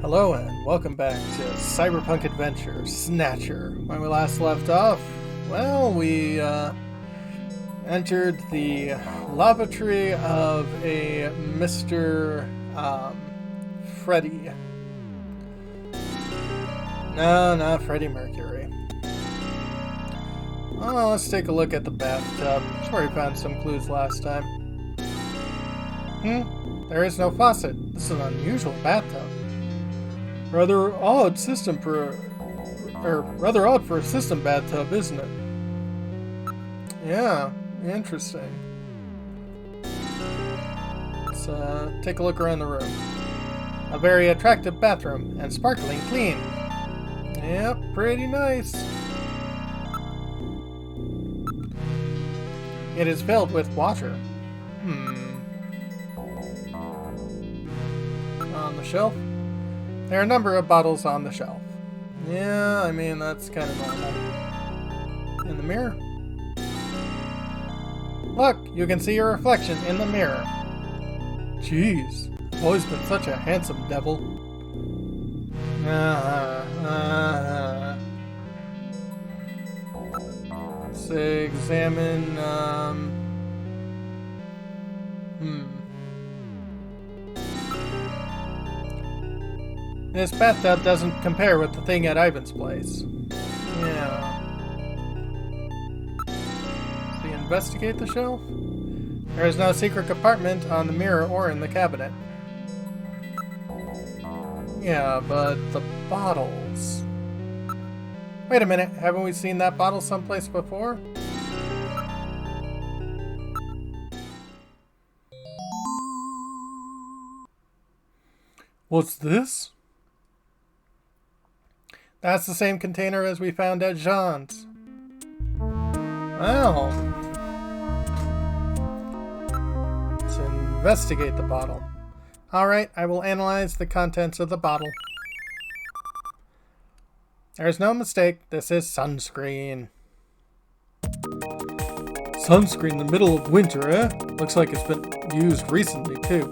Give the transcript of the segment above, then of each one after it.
Hello and welcome back to Cyberpunk Adventure Snatcher. When we last left off, well, we entered the lavatory of a Mr. Freddie. No, not Freddie Mercury. Oh, let's take a look at the bathtub. That's where we found some clues last time. There is no faucet. This is an unusual bathtub. Rather odd for a system bathtub, isn't it? Yeah, interesting. Let's take a look around the room. A very attractive bathroom and sparkling clean. Yep, pretty nice. It is filled with water. On the shelf? There are a number of bottles on the shelf. Yeah, I mean, that's kind of normal. In the mirror? Look, you can see your reflection in the mirror. Jeez, always been such a handsome devil. Let's examine, This bathtub doesn't compare with the thing at Ivan's place. Yeah. So you investigate the shelf? There is no secret compartment on the mirror or in the cabinet. Yeah, but the bottles... Wait a minute, haven't we seen that bottle someplace before? What's this? That's the same container as we found at Jean's. Well, let's investigate the bottle. Alright, I will analyze the contents of the bottle. There's no mistake, this is sunscreen. Sunscreen in the middle of winter, eh? Looks like it's been used recently, too.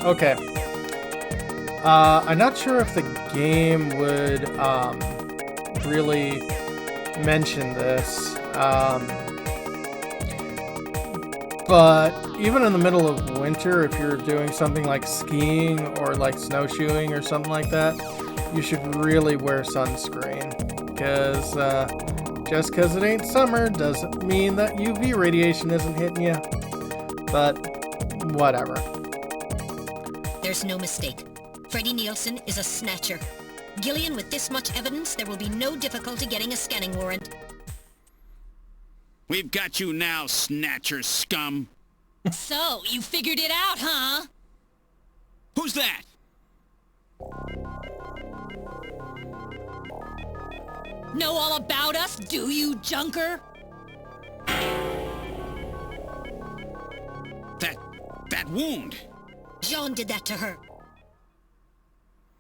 Okay. I'm not sure if the game would really mention this, but even in the middle of winter, if you're doing something like skiing or like snowshoeing or something like that, you should really wear sunscreen, because just because it ain't summer doesn't mean that UV radiation isn't hitting you, but whatever. There's no mistake. Freddie Nielsen is a snatcher. Gillian, with this much evidence, there will be no difficulty getting a scanning warrant. We've got you now, Snatcher scum. So, you figured it out, huh? Who's that? Know all about us, do you, junker? That wound. Jean did that to her.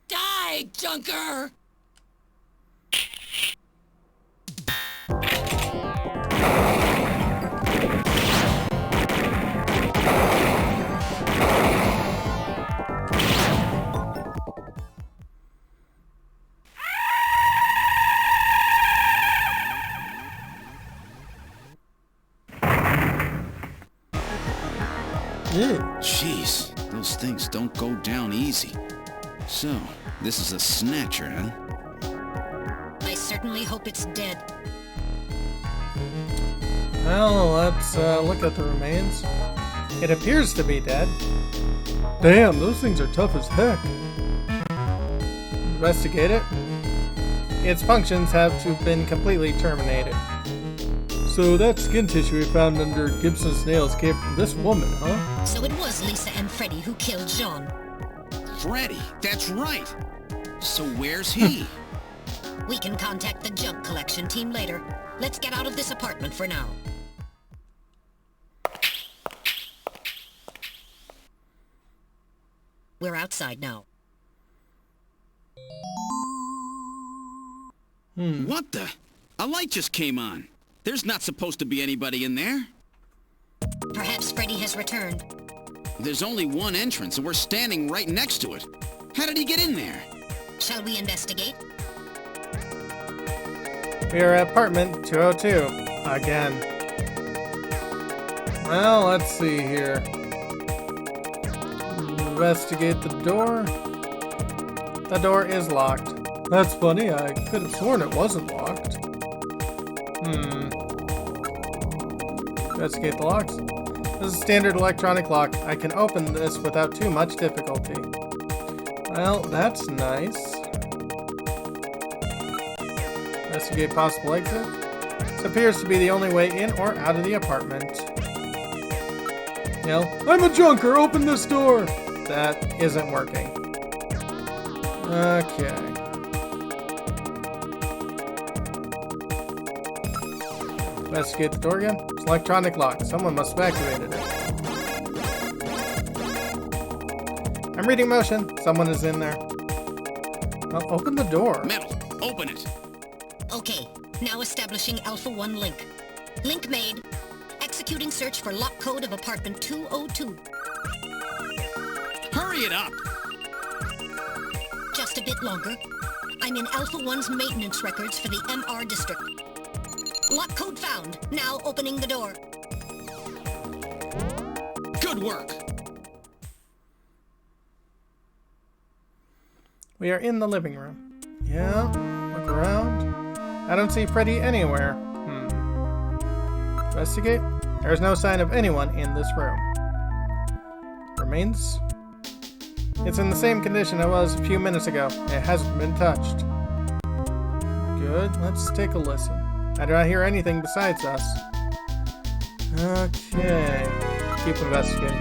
Die, junker! Jeez, those things don't go down easy. So, this is a snatcher, huh? I certainly hope it's dead. Well, let's look at the remains. It appears to be dead. Damn, those things are tough as heck. Investigate it. Its functions have to have been completely terminated. So that skin tissue we found under Gibson's nails came from this woman, huh? So it was Lisa and Freddie who killed Jean. Freddie, that's right. So where's he? We can contact the junk collection team later. Let's get out of this apartment for now. We're outside now. What the? A light just came on. There's not supposed to be anybody in there. Perhaps Freddie has returned. There's only one entrance, and we're standing right next to it. How did he get in there? Shall we investigate? We are at apartment 202. Again. Well, let's see here. Investigate the door. The door is locked. That's funny, I could have sworn it wasn't locked. Investigate the locks. This is a standard electronic lock. I can open this without too much difficulty. Well, that's nice. Investigate possible exit. This appears to be the only way in or out of the apartment. Yell, I'm a junker, open this door! That isn't working. Okay. Investigate the door again. It's electronic lock. Someone must have activated it. I'm reading motion. Someone is in there. Well, open the door. Metal, open it. Okay, now establishing Alpha 1 link. Link made. Executing search for lock code of apartment 202. Hurry it up. Just a bit longer. I'm in Alpha 1's maintenance records for the MR district. Lock code found. Now opening the door. Good work. We are in the living room. Yeah, look around. I don't see Freddy anywhere. Investigate. There's no sign of anyone in this room. Remains. It's in the same condition it was a few minutes ago. It hasn't been touched. Good. Let's take a listen. I do not hear anything besides us. Okay. Keep investigating.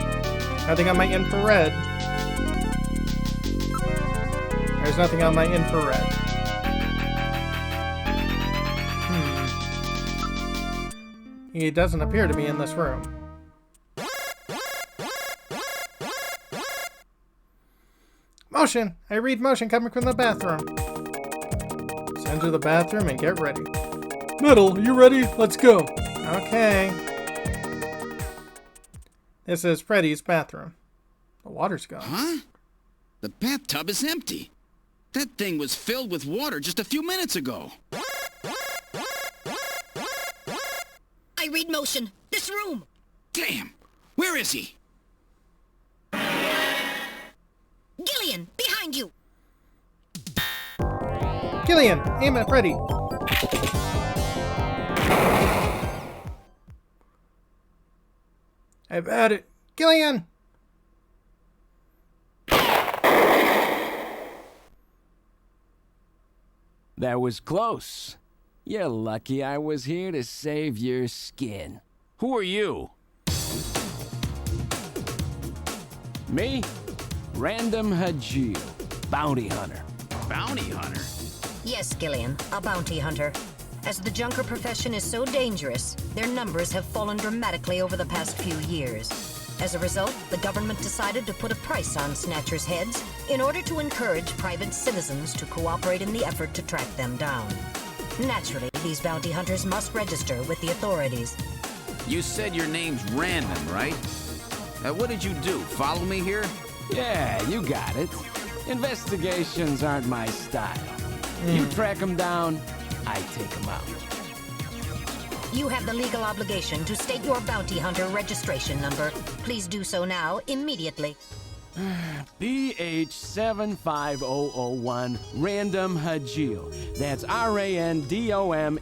Nothing on my infrared. There's nothing on my infrared. He doesn't appear to be in this room. Motion! I read motion coming from the bathroom. Let's enter the bathroom and get ready. Metal, you ready? Let's go. Okay. This is Freddy's bathroom. The water's gone. Huh? The bathtub is empty. That thing was filled with water just a few minutes ago. I read motion. This room. Damn! Where is he? Gillian, behind you. Gillian, aim at Freddy. I've had it. Gillian! That was close. You're lucky I was here to save your skin. Who are you? Me? Random Hajil, bounty hunter. Bounty hunter? Yes, Gillian, a bounty hunter. As the junker profession is so dangerous, their numbers have fallen dramatically over the past few years. As a result, the government decided to put a price on Snatchers' heads in order to encourage private citizens to cooperate in the effort to track them down. Naturally, these bounty hunters must register with the authorities. You said your name's Random, right? What did you do? Follow me here? Yeah, you got it. Investigations aren't my style. You track them down, I take them out. You have the legal obligation to state your bounty hunter registration number. Please do so now, immediately. BH75001, Random Hajil. That's RANDOMHAJILE.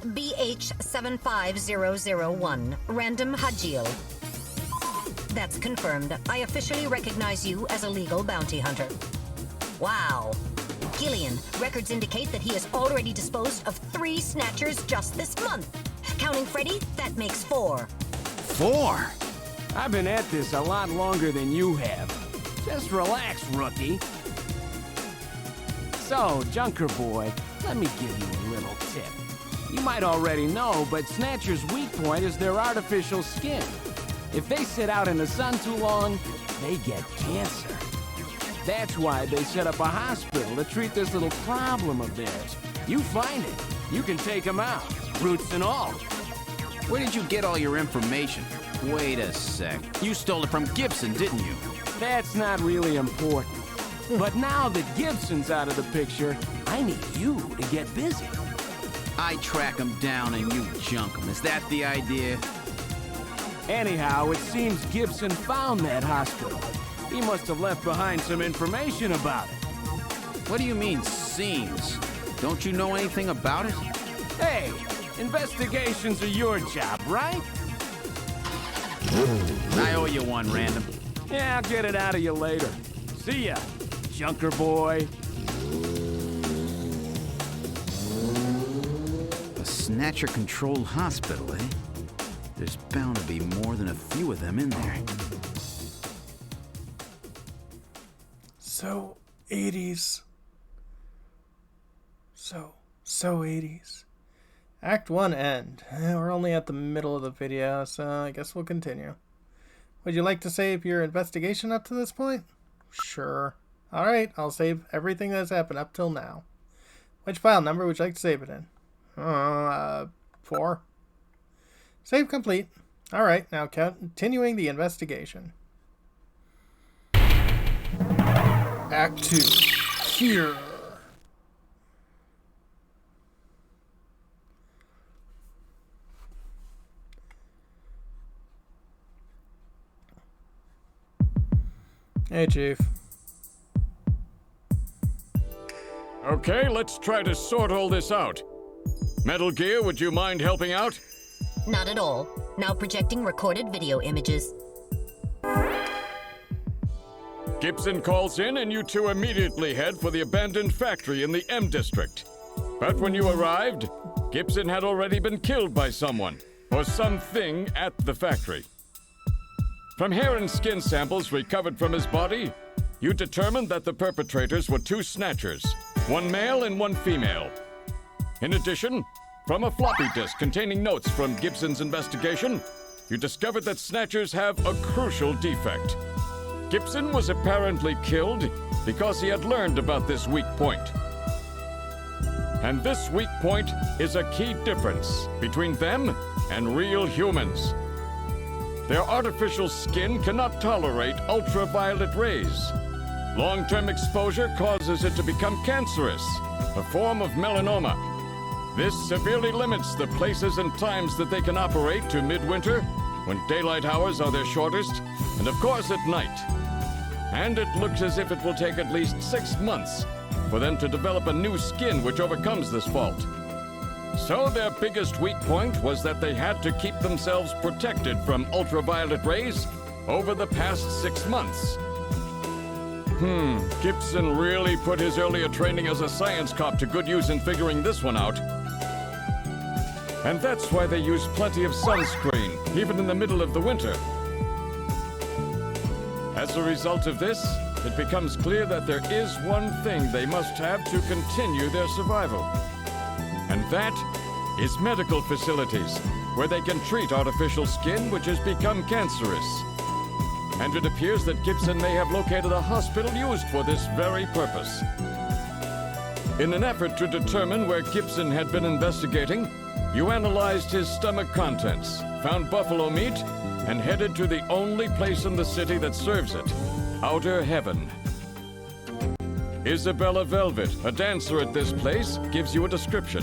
BH75001, Random Hajil. That's confirmed. I officially recognize you as a legal bounty hunter. Wow. Gillian, records indicate that he has already disposed of 3 Snatchers just this month. Counting Freddy, that makes 4. 4? I've been at this a lot longer than you have. Just relax, rookie. So, Junker Boy, let me give you a little tip. You might already know, but Snatcher's weak point is their artificial skin. If they sit out in the sun too long, they get cancer. That's why they set up a hospital to treat this little problem of theirs. You find it, you can take them out, roots and all. Where did you get all your information? Wait a sec. You stole it from Gibson, didn't you? That's not really important. But now that Gibson's out of the picture, I need you to get busy. I track him down and you junk him. Is that the idea? Anyhow, it seems Gibson found that hospital. He must have left behind some information about it. What do you mean, seems? Don't you know anything about it? Hey, investigations are your job, right? I owe you one, Random. Yeah, I'll get it out of you later. See ya, junker boy. A Snatcher-controlled hospital, eh? There's bound to be more than a few of them in there. So 80s. So 80s. Act 1 end. We're only at the middle of the video, so I guess we'll continue. Would you like to save your investigation up to this point? Sure. Alright, I'll save everything that's happened up till now. Which file number would you like to save it in? 4. Save complete. Alright, now continuing the investigation. Act 2. Here. Hey, Chief. Okay, let's try to sort all this out. Metal Gear, would you mind helping out? Not at all. Now projecting recorded video images. Gibson calls in and you two immediately head for the abandoned factory in the M District. But when you arrived, Gibson had already been killed by someone, or something at the factory. From hair and skin samples recovered from his body, you determined that the perpetrators were 2 Snatchers, one male and one female. In addition, from a floppy disk containing notes from Gibson's investigation, you discovered that Snatchers have a crucial defect. Gibson was apparently killed because he had learned about this weak point. And this weak point is a key difference between them and real humans. Their artificial skin cannot tolerate ultraviolet rays. Long-term exposure causes it to become cancerous, a form of melanoma. This severely limits the places and times that they can operate to midwinter, when daylight hours are their shortest, and of course at night. And it looks as if it will take at least 6 months for them to develop a new skin which overcomes this fault. So their biggest weak point was that they had to keep themselves protected from ultraviolet rays over the past 6 months. Gibson really put his earlier training as a science cop to good use in figuring this one out. And that's why they use plenty of sunscreen, even in the middle of the winter. As a result of this, it becomes clear that there is one thing they must have to continue their survival. And that is medical facilities, where they can treat artificial skin which has become cancerous. And it appears that Gibson may have located a hospital used for this very purpose. In an effort to determine where Gibson had been investigating, you analyzed his stomach contents, found buffalo meat, and headed to the only place in the city that serves it, Outer Heaven. Isabella Velvet, a dancer at this place, gives you a description,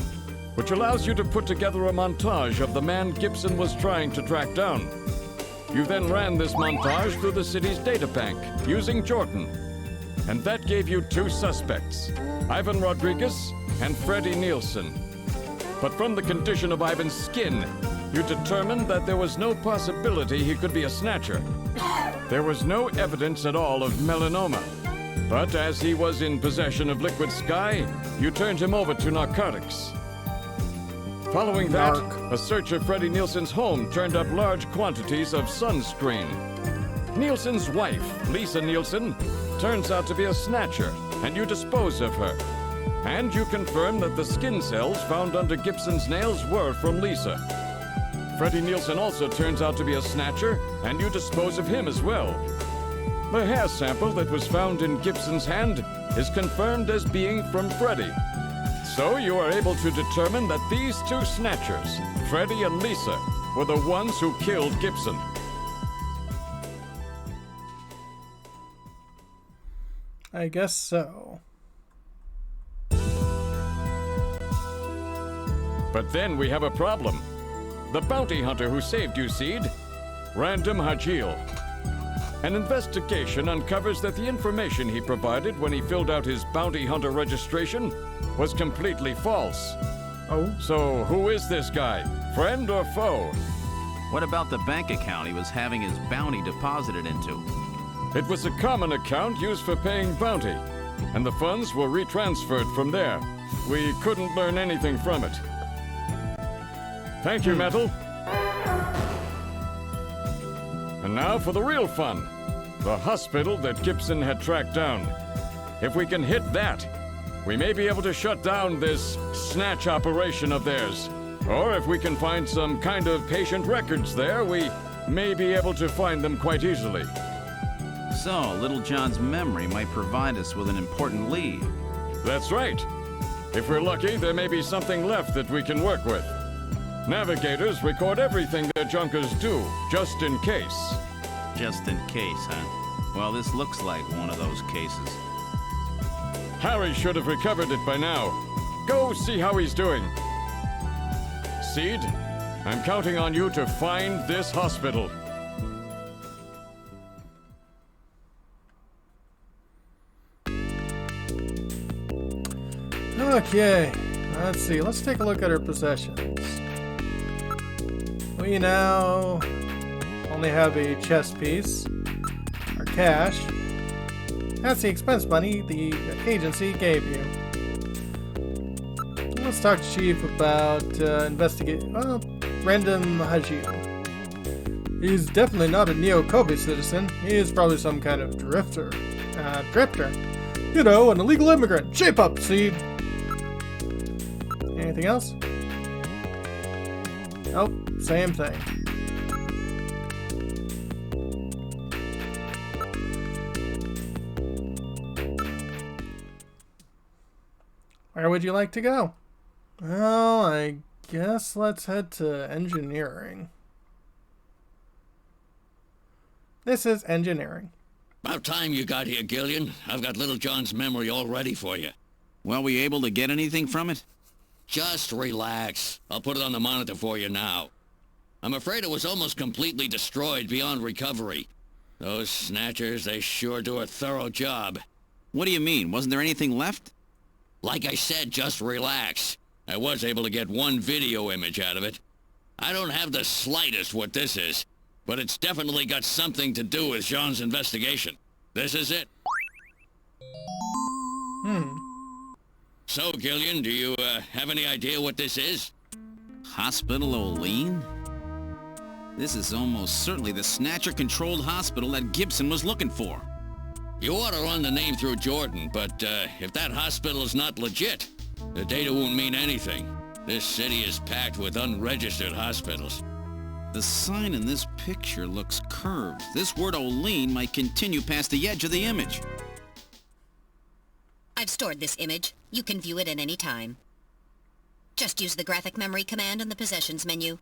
which allows you to put together a montage of the man Gibson was trying to track down. You then ran this montage through the city's data bank, using Jordan. And that gave you 2 suspects, Ivan Rodriguez and Freddie Nielsen. But from the condition of Ivan's skin, you determined that there was no possibility he could be a Snatcher. There was no evidence at all of melanoma. But as he was in possession of liquid sky, you turned him over to narcotics. Following that, a search of Freddie Nielsen's home turned up large quantities of sunscreen. Nielsen's wife, Lisa Nielsen, turns out to be a Snatcher, and you dispose of her. And you confirm that the skin cells found under Gibson's nails were from Lisa. Freddie Nielsen also turns out to be a Snatcher, and you dispose of him as well. The hair sample that was found in Gibson's hand is confirmed as being from Freddie. So you are able to determine that these 2 Snatchers, Freddie and Lisa, were the ones who killed Gibson. I guess so. But then we have a problem. The bounty hunter who saved you, Seed, Random Hajil. An investigation uncovers that the information he provided when he filled out his bounty hunter registration was completely false. Oh? So who is this guy? Friend or foe? What about the bank account he was having his bounty deposited into? It was a common account used for paying bounty, and the funds were retransferred from there. We couldn't learn anything from it. Thank you, Metal. And now for the real fun. The hospital that Gibson had tracked down. If we can hit that, we may be able to shut down this snatch operation of theirs. Or if we can find some kind of patient records there, we may be able to find them quite easily. So, Little John's memory might provide us with an important lead. That's right. If we're lucky, there may be something left that we can work with. Navigators record everything their junkers do, just in case. Just in case, huh? Well, this looks like one of those cases. Harry should have recovered it by now. Go see how he's doing. Seed, I'm counting on you to find this hospital. Okay, let's see. Let's take a look at our possessions. We now only have a chess piece, our cash. That's the expense money the agency gave you. Let's talk to Chief about Random Hajil. He's definitely not a Neo-Kobe citizen. He is probably some kind of drifter. You know, an illegal immigrant. Shape up, Seed. Anything else? Nope, same thing. Where would you like to go? Well, I guess let's head to engineering. This is engineering. About time you got here, Gillian. I've got Little John's memory all ready for you. Well, were you able to get anything from it? Just relax. I'll put it on the monitor for you now. I'm afraid it was almost completely destroyed beyond recovery. Those Snatchers, they sure do a thorough job. What do you mean? Wasn't there anything left? Like I said, just relax. I was able to get one video image out of it. I don't have the slightest what this is, but it's definitely got something to do with Jean's investigation. This is it. So, Gillian, do you have any idea what this is? Hospital O'Lean? This is almost certainly the Snatcher-controlled hospital that Gibson was looking for. You ought to run the name through Jordan, but if that hospital is not legit, the data won't mean anything. This city is packed with unregistered hospitals. The sign in this picture looks curved. This word O'Lean might continue past the edge of the image. I've stored this image. You can view it at any time. Just use the graphic memory command in the possessions menu.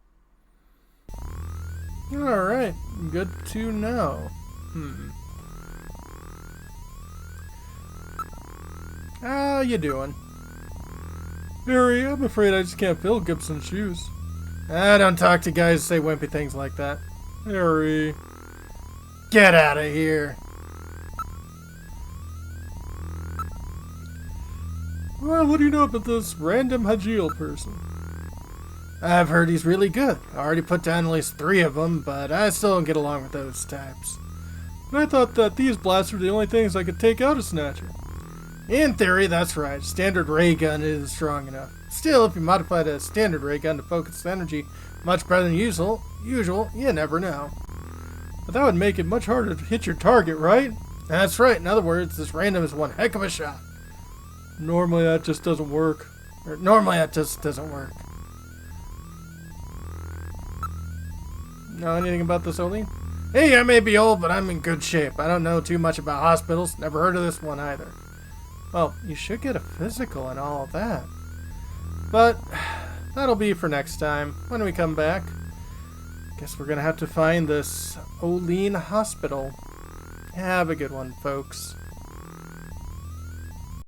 Alright, good to know. How you doing? Harry, I'm afraid I just can't fill Gibson's shoes. I don't talk to guys who say wimpy things like that. Harry. Get out of here. Well, what do you know about this Random Hajil person? I've heard he's really good. I already put down at least 3 of them, but I still don't get along with those types. But I thought that these blasts were the only things I could take out of Snatcher. In theory, that's right. Standard ray gun isn't strong enough. Still, if you modified a standard ray gun to focus energy much better than usual, you never know. But that would make it much harder to hit your target, right? That's right. In other words, this random is one heck of a shot. Normally that just doesn't work. Know anything about this, O'Lean? Hey, I may be old, but I'm in good shape. I don't know too much about hospitals. Never heard of this one either. Well, you should get a physical and all of that. But that'll be for next time when we come back. Guess we're gonna have to find this O'Lean hospital. Have a good one, folks.